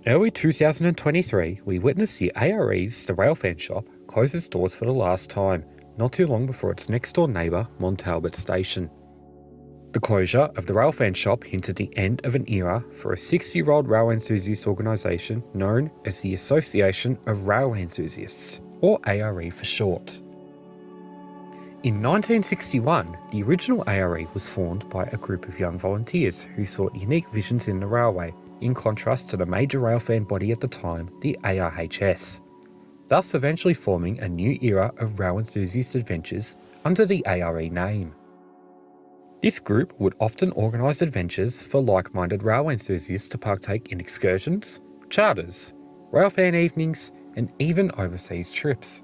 Early 2023, we witnessed the A.R.E.'s The Railfan shop close its doors for the last time, not too long before its next-door neighbour, Montalbot Station. The closure of the Railfan shop hinted the end of an era for a 60-year-old railway enthusiast organisation known as the Association of Railway Enthusiasts, or A.R.E. for short. In 1961, the original A.R.E. was formed by a group of young volunteers who sought unique visions in the railway, in contrast to the major railfan body at the time, the ARHS, thus eventually forming a new era of rail enthusiast adventures under the A.R.E. name. This group would often organise adventures for like-minded railway enthusiasts to partake in excursions, charters, railfan evenings, and even overseas trips.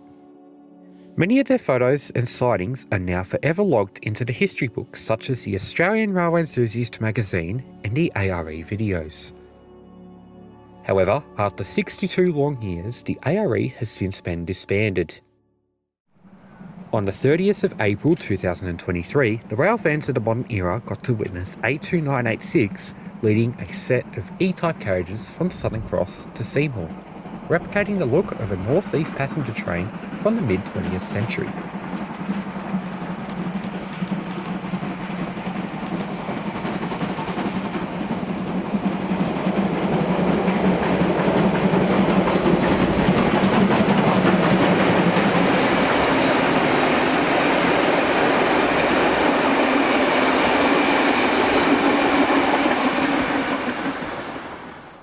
Many of their photos and sightings are now forever logged into the history books such as the Australian Railway Enthusiast magazine and the A.R.E. videos. However, after 62 long years, the A.R.E. has since been disbanded. On the 30th of April 2023, the railfans of the modern era got to witness A2986 leading a set of E-type carriages from Southern Cross to Seymour, replicating the look of a northeast passenger train from the mid-20th century.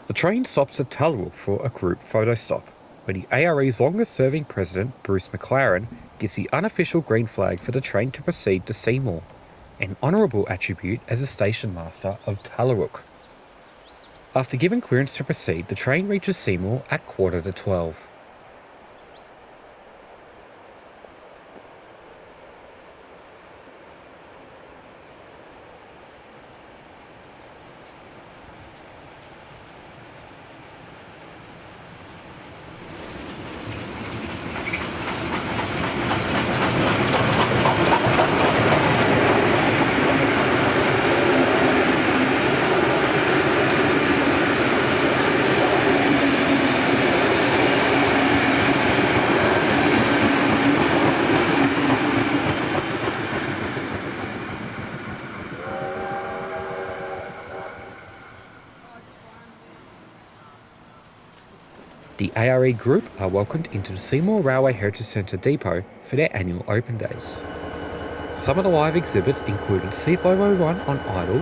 The train stops at Tullow for a group photo stop, where the A.R.E.'s longest-serving president, Bruce McLaren, gives the unofficial green flag for the train to proceed to Seymour, an honourable attribute as a station master of Tullow. After giving clearance to proceed, the train reaches Seymour at 11:45. The A.R.E. group are welcomed into the Seymour Railway Heritage Centre depot for their annual open days. Some of the live exhibits included C501 on idle,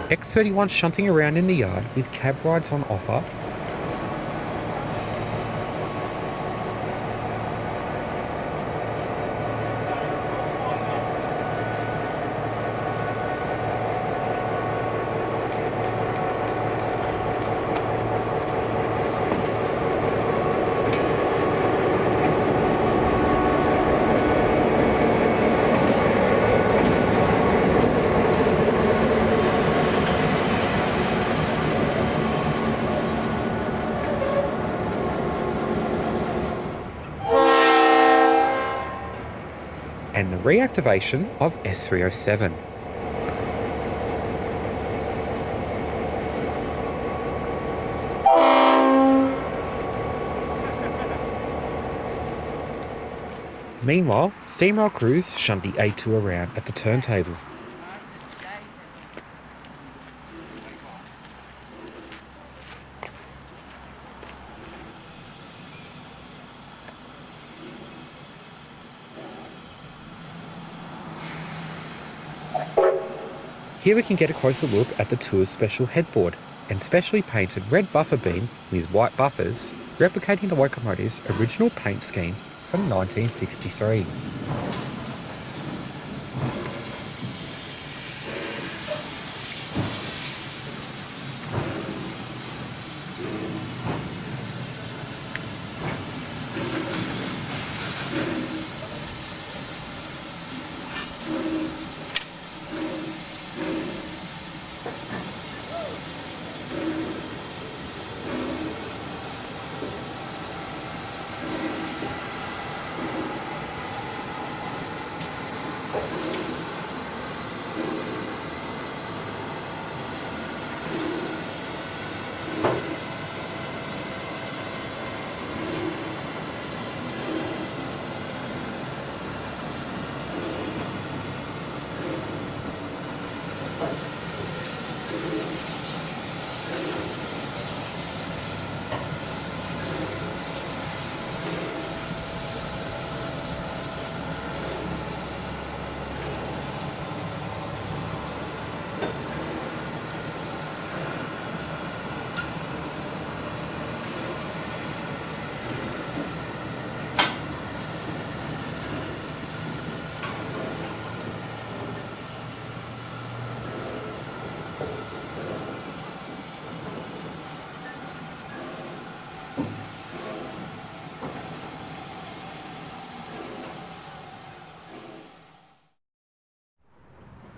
X31 shunting around in the yard with cab rides on offer, and the reactivation of S307. Meanwhile, steam rail crews shunt the A2 around at the turntable. Here we can get a closer look at the tour's special headboard and specially painted red buffer beam with white buffers, replicating the locomotive's original paint scheme from 1963.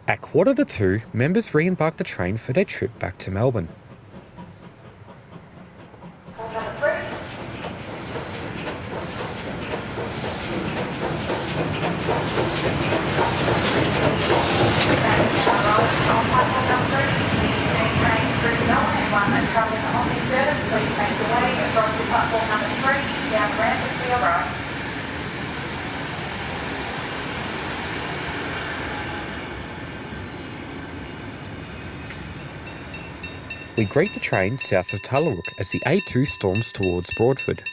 At 1:45, members re-embarked the train for their trip back to Melbourne. We greet the train south of Tullarook as the A2 storms towards Broadford.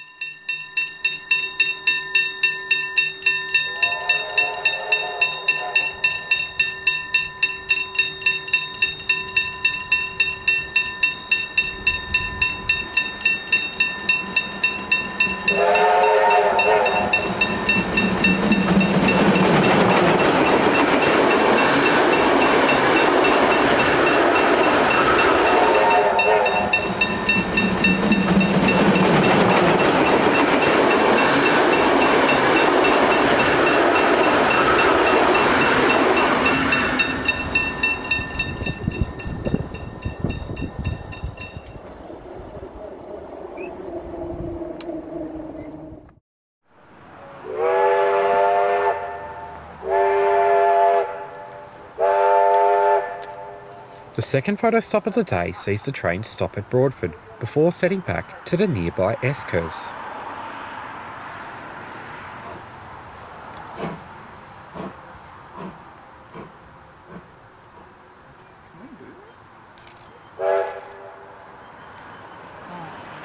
The second photo stop of the day sees the train stop at Broadford before setting back to the nearby S-curves.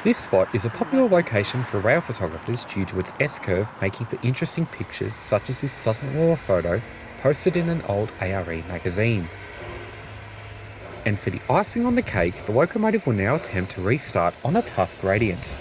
This spot is a popular location for rail photographers due to its S-curve, making for interesting pictures such as this son-in-law photo posted in an old A.R.E magazine. And for the icing on the cake, the locomotive will now attempt to restart on a tough gradient.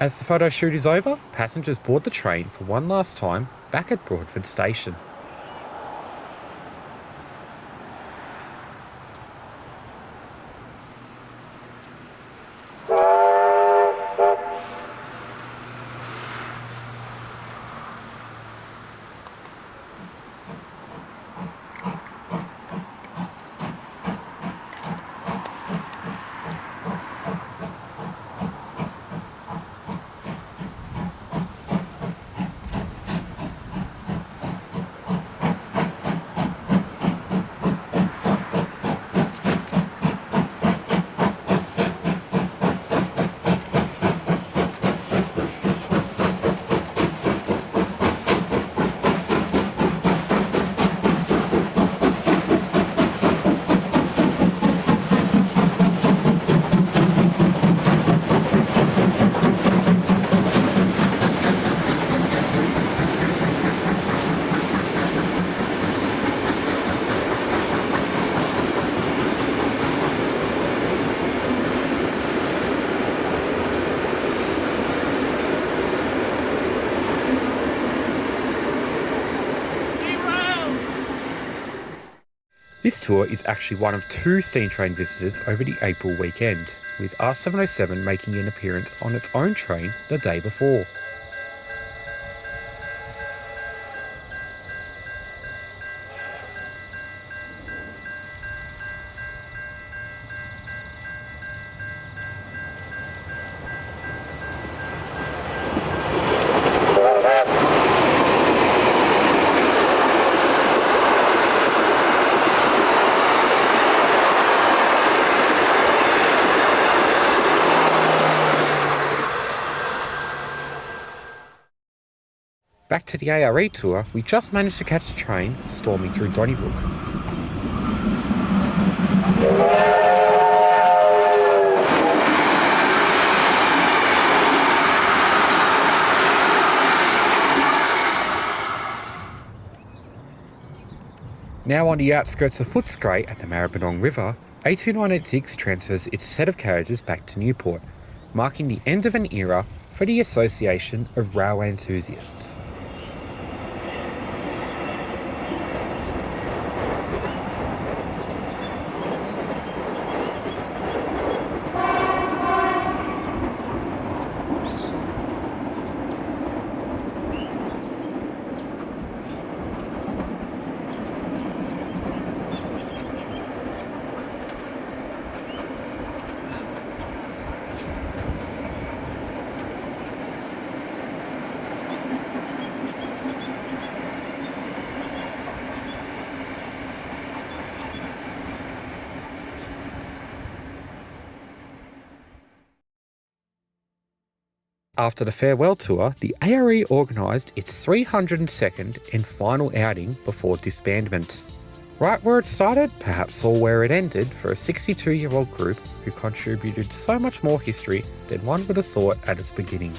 As the photo shoot is over, passengers board the train for one last time back at Broadford Station. This tour is actually one of two steam train visitors over the April weekend, with R707 making an appearance on its own train the day before. to the A.R.E tour, we just managed to catch a train storming through Donnybrook. Now on the outskirts of Footscray at the Maribyrnong River, A2986 transfers its set of carriages back to Newport, marking the end of an era for the Association of Railway Enthusiasts. After the farewell tour, the A.R.E organised its 302nd and final outing before disbandment. Right where it started, perhaps all where it ended for a 62-year-old group who contributed so much more history than one would have thought at its beginning.